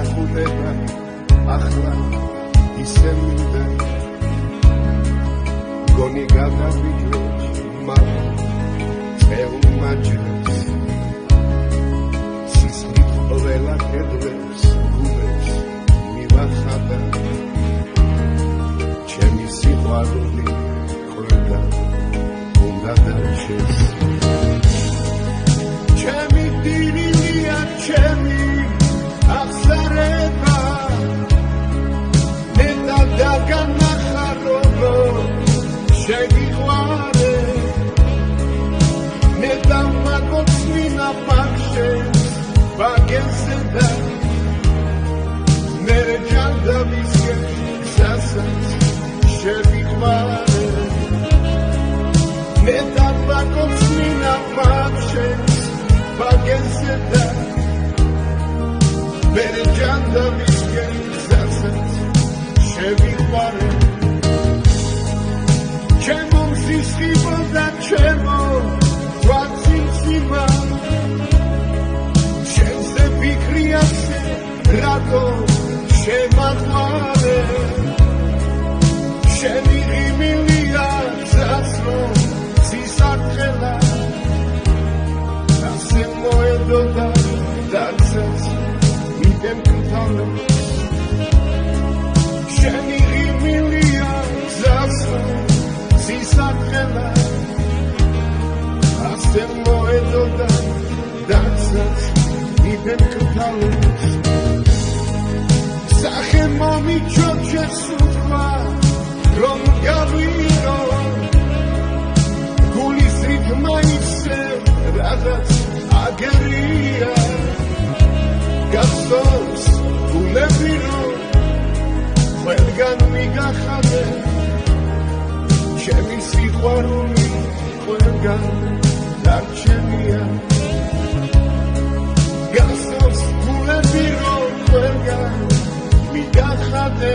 დაკვდება ახლა ისე მინდა გონი გადავიდე მაგრამ წეულმა ჯერს სისხლით ყველა კედლებს გულებს მივახატა ჩემი სიყვარული ყველა უნდა დარჩეს ჩემი დილია ჩემი აღსარება ნეტა დაგანახა როგორ შეგიყვარე ნეტა მაგოცმინა პარშეს ბაგენზე და მერე ჯანდაბისკენ გზასაც შეგიყვარე ნეტა მაგოცმინა პარშეს ბაგენზე და მერე ჯანდაბისკენ გზასაც შეგიყვარე ჩემო მსისხიბო და ჩემო ვაცინციმა შენზე ფიქრი ასე რატო შემაყვარე შენი ღიმილია გზასრო სისარტყელა ასე მოედოდა დაცაც მიდემ კთალებს შენი ღიმილია გზასრო სისარტყელა ასე მოედოდა დაცაც მიდემ კთალებს სახე მომიჩოჩეს უთქვა რომ გავირო გულის რითმა ისე რაღაც აგერია გახსოვს გულები რომ ყველგან მიგახადე ჩემი სიყვარული ყველგან დარჩენია გახსოვს გულები რომ ყველგან მიგახადე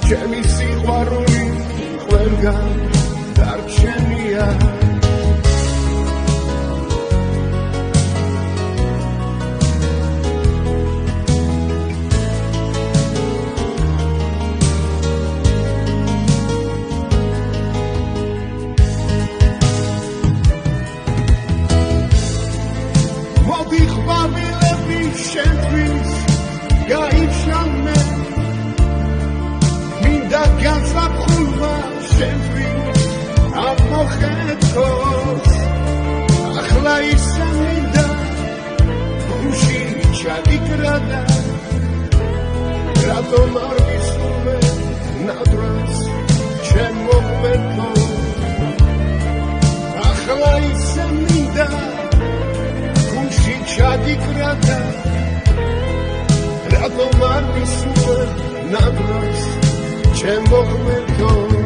ჩემი სიყვარული ყველგან დარჩენია შენთვის გაიჩამე მინდა განსაფხულვა შენთვის ამოხედოს ახლა ისე მინდა გულში ჩაგიკრადა რატომ არ ვისურვე ნადრას ჩემო ღვთო ახლა ისე მინდა გულში ჩაგიკრადა რატომ არ ვისურვე ნადრას ჩემო ღვთო